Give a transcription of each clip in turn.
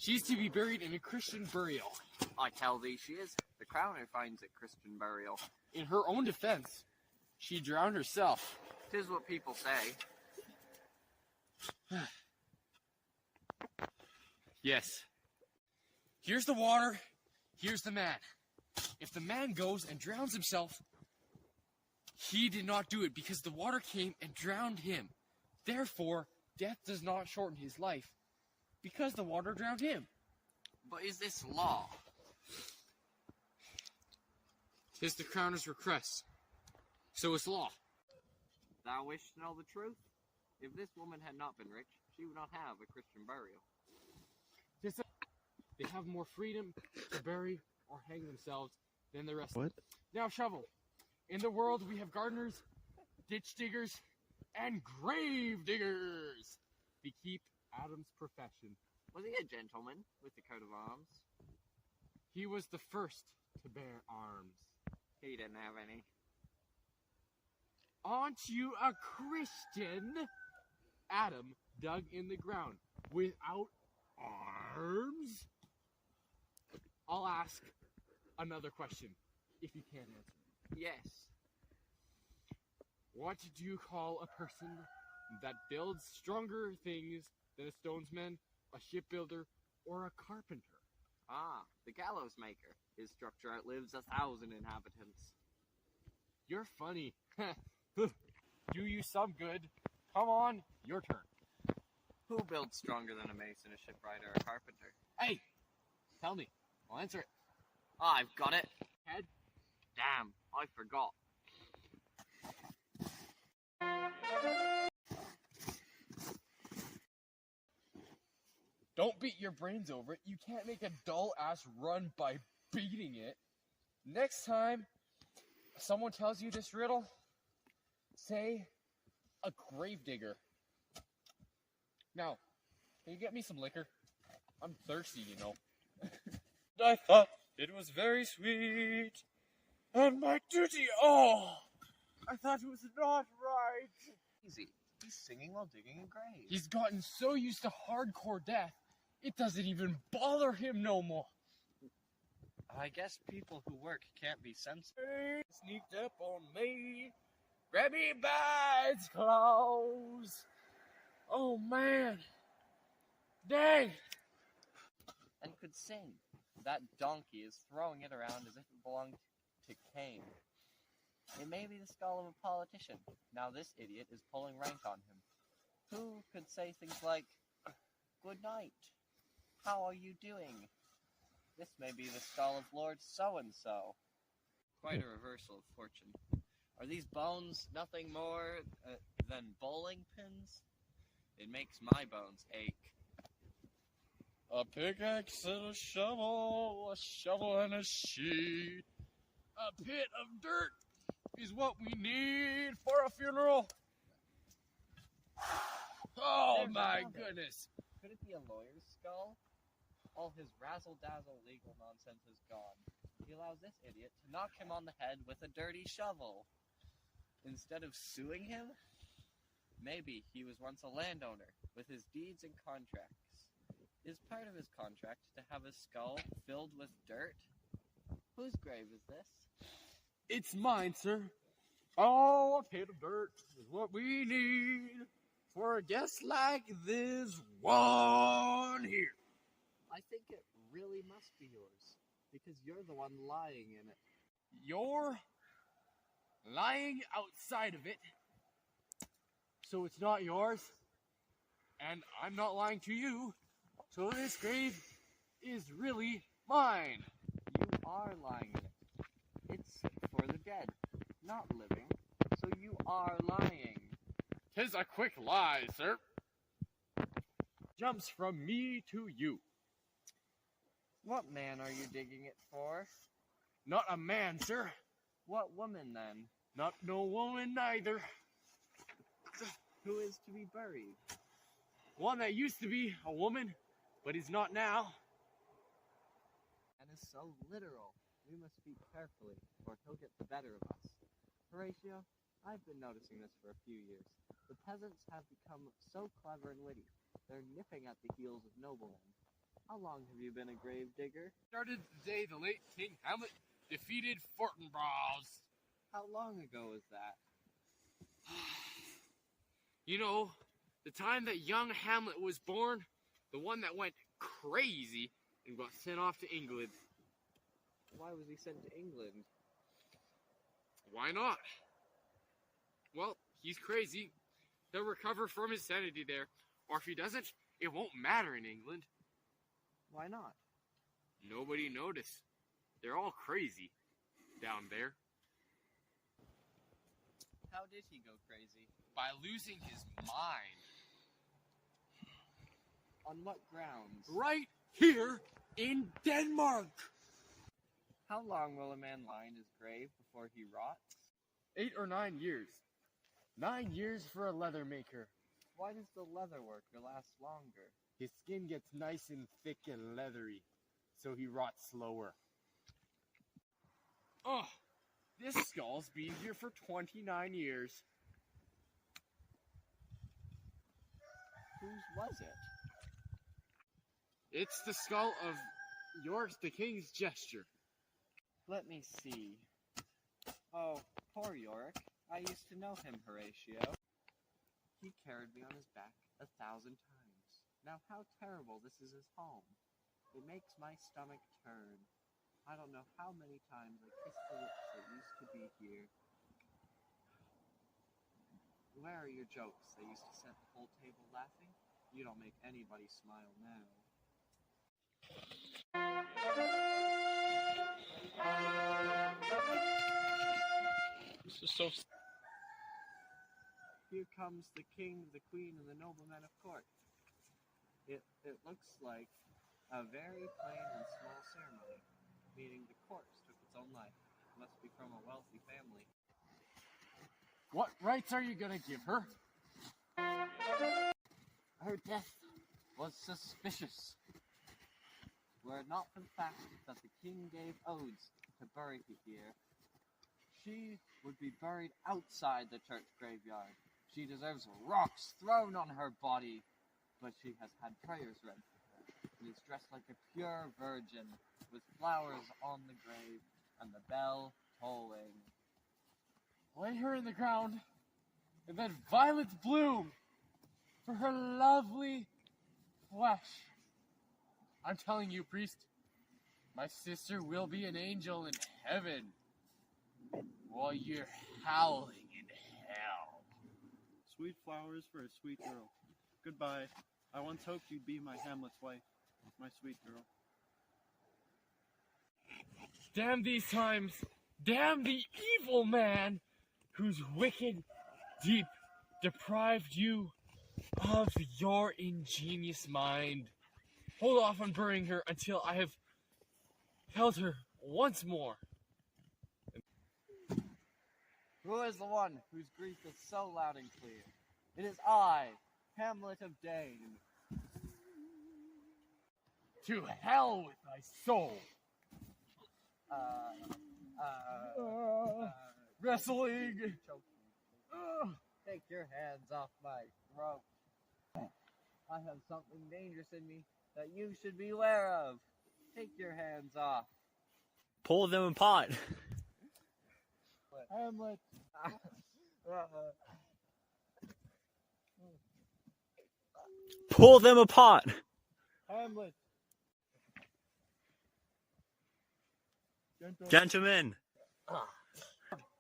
She's to be buried in a Christian burial. I tell thee she is. The crowner finds it Christian burial. In her own defense, she drowned herself. 'Tis what people say. Yes. Here's the water, here's the man. If the man goes and drowns himself, he did not do it because the water came and drowned him. Therefore, death does not shorten his life because the water drowned him. But is this law? 'Tis the crowner's request. So it's law. Thou wish to know the truth? If this woman had not been rich, she would not have a Christian burial. They have more freedom to bury or hang themselves than the rest. What? Now, Shovel. In the world, we have gardeners, ditch diggers, and grave diggers. They keep Adam's profession. Was he a gentleman with the coat of arms? He was the first to bear arms. He didn't have any. Aren't you a Christian? Adam dug in the ground without arms. I'll ask another question, if you can't answer. Yes. What do you call a person that builds stronger things than a stonesman, a shipbuilder, or a carpenter? Ah, the gallows maker. His structure outlives 1,000 inhabitants. You're funny. Do you some good. Come on, your turn. Who builds stronger than a mason, a shipwright, or a carpenter? Hey, tell me. I'll answer it. I've got it. Head. Damn, I forgot. Don't beat your brains over it. You can't make a dull-ass run by beating it. Next time someone tells you this riddle, say a gravedigger. Now, can you get me some liquor? I'm thirsty, you know. I thought it was very sweet. And my duty, I thought it was not right. Easy. He's singing while digging a grave. He's gotten so used to hardcore death, it doesn't even bother him no more. I guess people who work can't be sensitive. Sneaked up on me, grabbed me by its clothes. Oh man, dang! And could sing. That donkey is throwing it around as if it belonged to Cain. It may be the skull of a politician. Now this idiot is pulling rank on him. Who could say things like, "Good night. How are you doing? This may be the skull of Lord So-and-so." Quite a reversal of fortune. Are these bones nothing more than bowling pins? It makes my bones ache. A pickaxe and a shovel and a sheet. A pit of dirt is what we need for a funeral. Oh There's my another. goodness. Could it be a lawyer's skull? All his razzle-dazzle legal nonsense is gone. He allows this idiot to knock him on the head with a dirty shovel. Instead of suing him, maybe he was once a landowner with his deeds and contracts. Is part of his contract to have his skull filled with dirt? Whose grave is this? It's mine, sir. Oh, a pit of dirt is what we need for a guest like this one here. I think it really must be yours, because you're the one lying in it. You're lying outside of it, so it's not yours, and I'm not lying to you, so this grave is really mine. You are lying in it. It's for the dead, not living, so you are lying. 'Tis a quick lie, sir. Jumps from me to you. What man are you digging it for? Not a man, sir. What woman, then? Not no woman neither. Who is to be buried? One that used to be a woman, but is not now. And is so literal. We must speak carefully, or he'll get the better of us. Horatio, I've been noticing this for a few years. The peasants have become so clever and witty. They're nipping at the heels of noblemen. How long have you been a grave digger? Started the day the late King Hamlet defeated Fortinbras. How long ago was that? You know, the time that young Hamlet was born, the one that went crazy and got sent off to England. Why was he sent to England? Why not? Well, he's crazy. He'll recover from his sanity there, or if he doesn't, it won't matter in England. Why not? Nobody noticed. They're all crazy down there. How did he go crazy? By losing his mind. On what grounds? Right here in Denmark. How long will a man lie in his grave before he rots? 8 or 9 years. 9 years for a leather maker. Why does the leather worker last longer? His skin gets nice and thick and leathery, so he rots slower. Oh, this skull's been here for 29 years. Whose was it? It's the skull of York, the king's gesture. Let me see. Oh, poor Yorick. I used to know him, Horatio. He carried me on his back 1,000 times. Now how terrible this is his home. It makes my stomach turn. I don't know how many times I kissed the lips that used to be here. Where are your jokes that used to set the whole table laughing? You don't make anybody smile now. This is so... Here comes the king, the queen, and the noblemen of court. It looks like a very plain and small ceremony, meaning the corpse took its own life. Must be from a wealthy family. What rights are you gonna give her? Her death was suspicious. Were it not for the fact that the king gave oaths to bury her here, she would be buried outside the church graveyard. She deserves rocks thrown on her body, but she has had prayers read for her, and is dressed like a pure virgin, with flowers on the grave, and the bell tolling. Lay her in the ground, and then violets bloom for her lovely flesh. I'm telling you, priest, my sister will be an angel in heaven, while you're howling in hell. Sweet flowers for a sweet girl. Goodbye. I once hoped you'd be my Hamlet's wife, my sweet girl. Damn these times! Damn the evil man whose wicked deep deprived you of your ingenious mind. Hold off on burying her until I have held her once more. Who is the one whose grief is so loud and clear? It is I, Hamlet of Dane. To hell with thy soul! Wrestling! Take your hands off my throat. I have something dangerous in me that you should be aware of. Take your hands off. Pull them apart. Hamlet. Pull them apart. Hamlet. Gentlemen.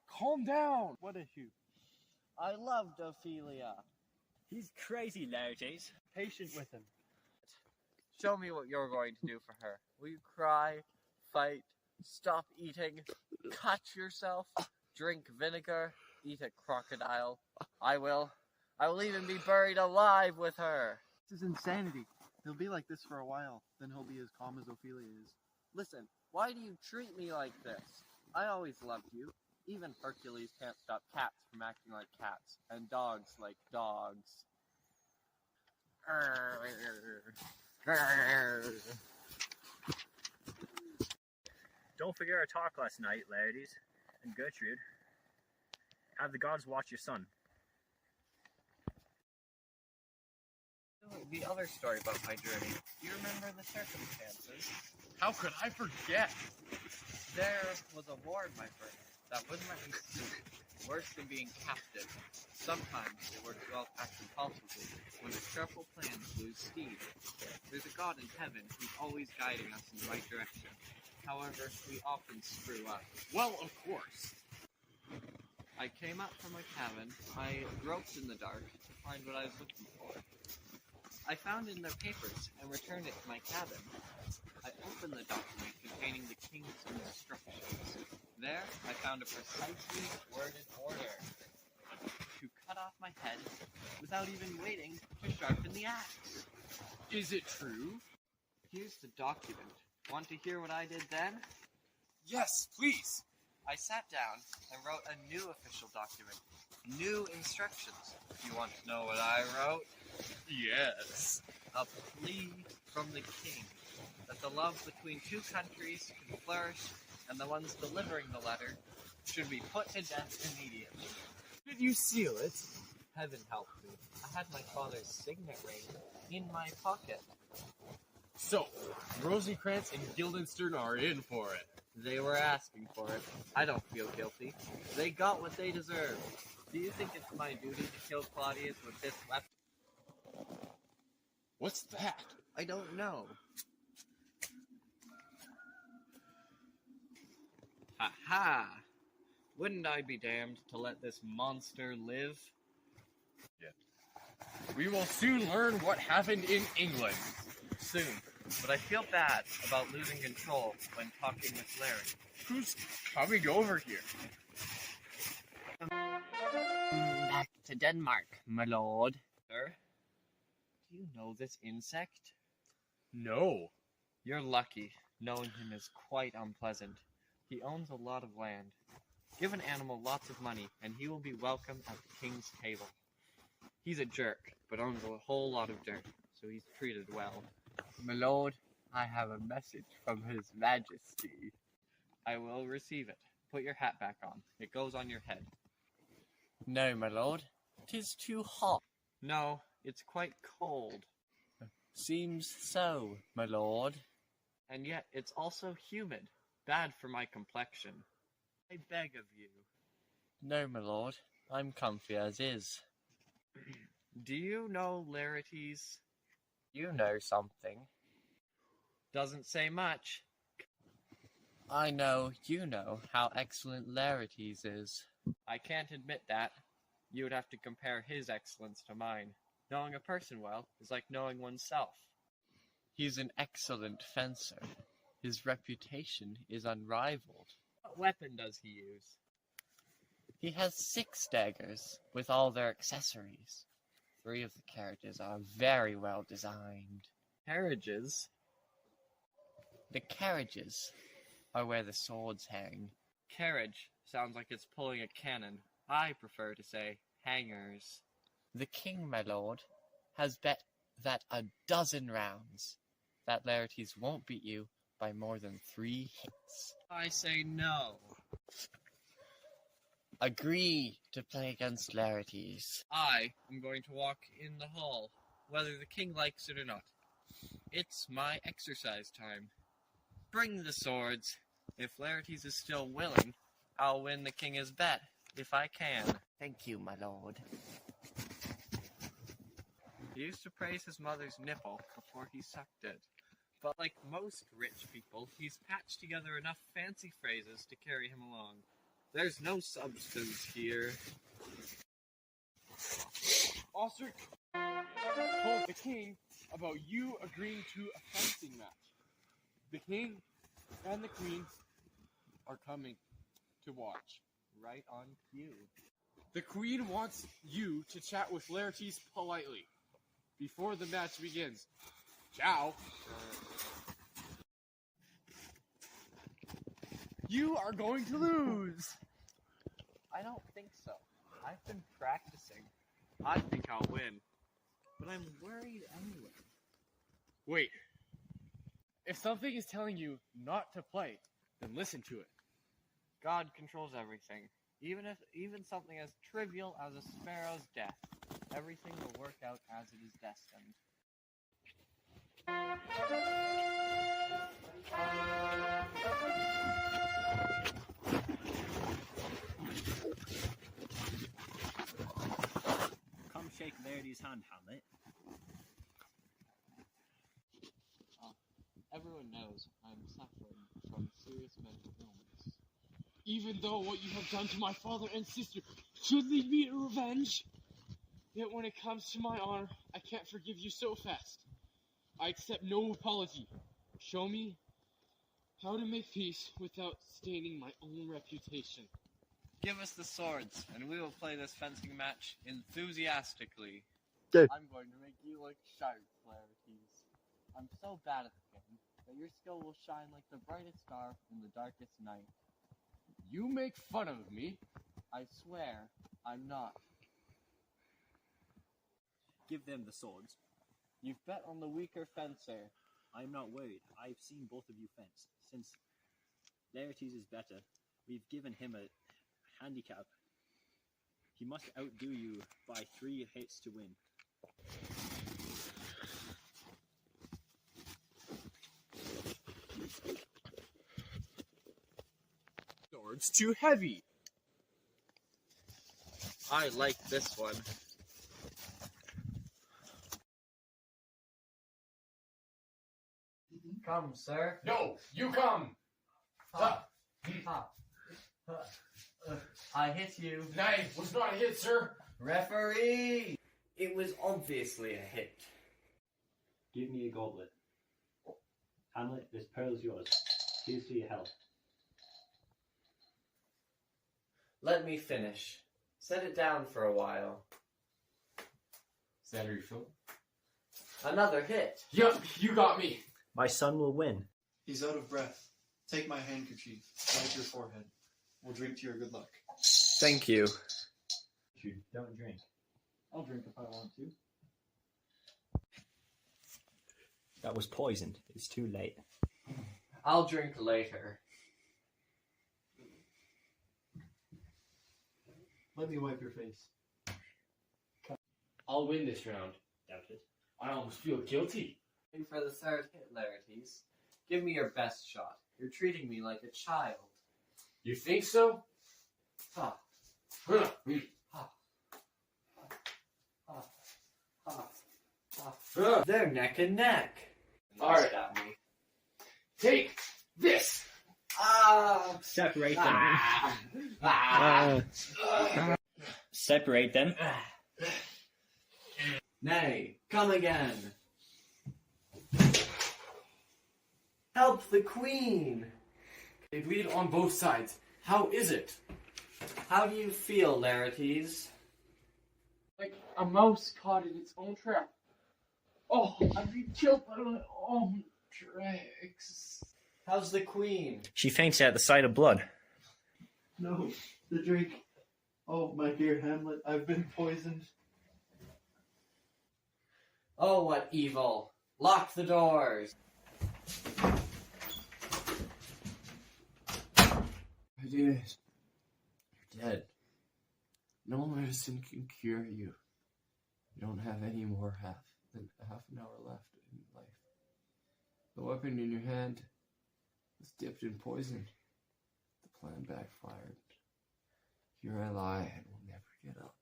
Calm down! What issue? I loved Ophelia. He's crazy, Laertes. Patient with him. Show me what you're going to do for her. Will you cry, fight, stop eating, cut yourself, drink vinegar, eat a crocodile? I will. I will even be buried alive with her. This is insanity. He'll be like this for a while, then he'll be as calm as Ophelia is. Listen, why do you treat me like this? I always loved you. Even Hercules can't stop cats from acting like cats, and dogs like dogs. Don't forget our talk last night, Laertes and Gertrude. Have the gods watch your son. The other story about my journey. Do you remember the circumstances? How could I forget? There was a ward, my friend, that wouldn't let me sleep. Worse than being captive. Sometimes it works well to act impulsively when a careful plan lose speed. There's a God in heaven who's always guiding us in the right direction. However, we often screw up. Well, of course. I came out from my cabin. I groped in the dark to find what I was looking for. I found it in their papers and returned it to my cabin. I opened the document containing the king's instructions. There, I found a precisely worded order to cut off my head without even waiting to sharpen the axe. Is it true? Here's the document. Want to hear what I did then? Yes, please. I sat down and wrote a new official document. New instructions. You want to know what I wrote? Yes. A plea from the king that the love between two countries can flourish, and the ones delivering the letter should be put to death immediately. Did you seal it? Heaven help me. I had my father's signet ring in my pocket. So, Rosencrantz and Guildenstern are in for it. They were asking for it. I don't feel guilty. They got what they deserve. Do you think it's my duty to kill Claudius with this weapon? What's that? I don't know. Ha ha! Wouldn't I be damned to let this monster live? We will soon learn what happened in England. Soon. But I feel bad about losing control when talking with Larry. Who's coming over here? Back to Denmark, my lord. Sir? Do you know this insect? No. You're lucky. Knowing him is quite unpleasant. He owns a lot of land. Give an animal lots of money, and he will be welcome at the king's table. He's a jerk, but owns a whole lot of dirt, so he's treated well. My lord, I have a message from His Majesty. I will receive it. Put your hat back on. It goes on your head. No, my lord. 'Tis too hot. No, it's quite cold. Seems so, my lord. And yet it's also humid. Bad for my complexion. I beg of you. No, my lord. I'm comfy as is. Do you know Laertes? You know something. Doesn't say much. I know you know how excellent Laertes is. I can't admit that. You would have to compare his excellence to mine. Knowing a person well is like knowing oneself. He's an excellent fencer. His reputation is unrivaled. What weapon does he use? He has 6 daggers, with all their accessories. 3 of the carriages are very well designed. Carriages? The carriages are where the swords hang. Carriage sounds like it's pulling a cannon. I prefer to say hangers. The king, my lord, has bet that 12 rounds that Laertes won't beat you by more than 3 hits. I say no. Agree to play against Laertes. I am going to walk in the hall, whether the king likes it or not. It's my exercise time. Bring the swords. If Laertes is still willing, I'll win the king's bet, if I can. Thank you, my lord. He used to praise his mother's nipple before he sucked it. But like most rich people, he's patched together enough fancy phrases to carry him along. There's no substance here. Osric told the king about you agreeing to a fencing match. The king and the queen are coming to watch. Right on cue. The queen wants you to chat with Laertes politely before the match begins. Ciao. You are going to lose. I don't think so. I've been practicing. I think I'll win. But I'm worried anyway. Wait. If something is telling you not to play, then listen to it. God controls everything. Even something as trivial as a sparrow's death. Everything will work out as it is destined. Come shake Verity's hand, Hamlet. Everyone knows I'm suffering from serious mental illness. Even though what you have done to my father and sister should lead me to revenge, yet when it comes to my honor, I can't forgive you so fast. I accept no apology. Show me how to make peace without staining my own reputation. Give us the swords, and we will play this fencing match enthusiastically. Go. I'm going to make you look sharp, Clarities. I'm so bad at the game that your skill will shine like the brightest star in the darkest night. You make fun of me. I swear, I'm not. Give them the swords. You've bet on the weaker fencer. I'm not worried. I've seen both of you fence. Since Laertes is better, we've given him a handicap. He must outdo you by 3 hits to win. Sword's too heavy. I like this one. Come, sir. No, you come. Ha. Ha. I hit you. Knife was not a hit, sir. Referee! It was obviously a hit. Give me a goblet. Hamlet, this pearl's yours. Here's to your health. Let me finish. Set it down for a while. Is that your refill? Another hit. Yup, you got me. My son will win. He's out of breath. Take my handkerchief. Wipe your forehead. We'll drink to your good luck. Thank you. You don't drink. I'll drink if I want to. That was poisoned. It's too late. I'll drink later. Let me wipe your face. I'll win this round. Doubt it. I almost feel guilty. For the third hit, Laertes. Give me your best shot. You're treating me like a child. You think so? Ha. Huh. Ha. Ha. Ha. Ha. Huh. They're neck and neck. All right. Stab me. Take this. Ah! Separate them. Ah. Ah. Separate them. Nay, come again. Help the queen. They bleed on both sides. How is it? How do you feel, Laertes? Like a mouse caught in its own trap. Oh, I've been killed by my own tracks. How's the queen? She faints at the sight of blood. No, the drink. Oh, my dear Hamlet, I've been poisoned. Oh, what evil. Lock the doors. I did it. You're dead. No medicine can cure you. You don't have any more than half an hour left in life. The weapon in your hand was dipped in poison. The plan backfired. Here I lie and will never get up.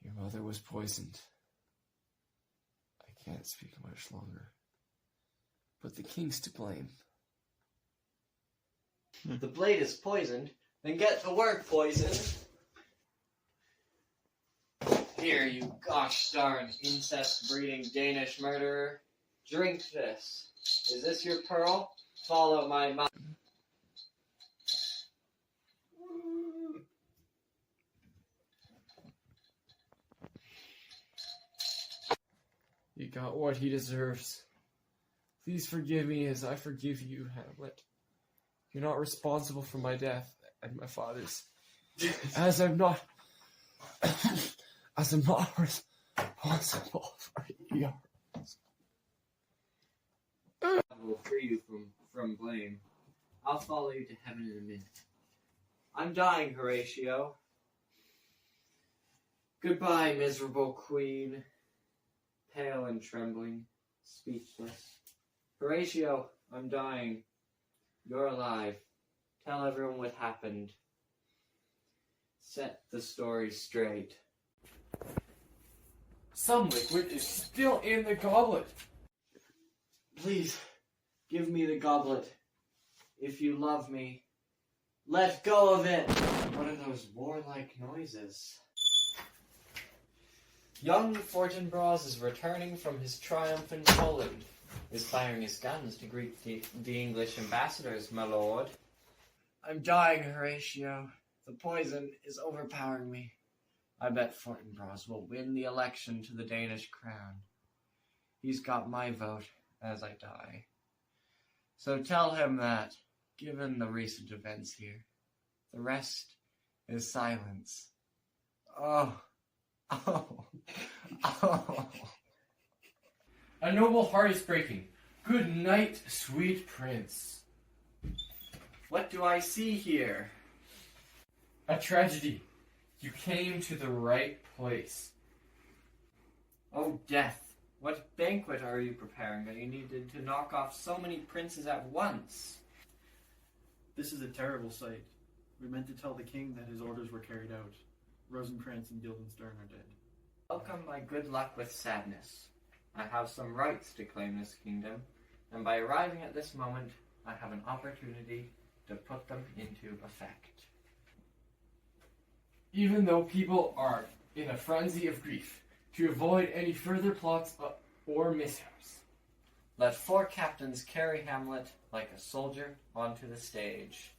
Your mother was poisoned. I can't speak much longer. But the king's to blame. The blade is poisoned. Then get to work, poison. Here, you gosh darn incest-breeding Danish murderer. Drink this. Is this your pearl? Follow my mouth. He got what he deserves. Please forgive me as I forgive you, Hamlet. You're not responsible for my death and my father's. As I'm not responsible for yours. I will free you from blame. I'll follow you to heaven in a minute. I'm dying, Horatio. Goodbye, miserable queen. pale and trembling, speechless. Horatio, I'm dying. You're alive. Tell everyone what happened. Set the story straight. Some liquid is still in the goblet. Please, give me the goblet. If you love me, let go of it. What are those warlike noises? Young Fortinbras is returning from his triumph in Poland. Is firing his guns to greet the English ambassadors, my lord. I'm dying, Horatio. The poison is overpowering me. I bet Fortinbras will win the election to the Danish crown. He's got my vote as I die. So tell him that, given the recent events here, the rest is silence. Oh. A noble heart is breaking. Good night, sweet prince. What do I see here? A tragedy. You came to the right place. Oh, death. What banquet are you preparing that you needed to knock off so many princes at once? This is a terrible sight. We meant to tell the king that his orders were carried out. Rosencrantz and Guildenstern are dead. Welcome my good luck with sadness. I have some rights to claim this kingdom, and by arriving at this moment, I have an opportunity to put them into effect. Even though people are in a frenzy of grief, to avoid any further plots or mishaps, let 4 captains carry Hamlet like a soldier onto the stage.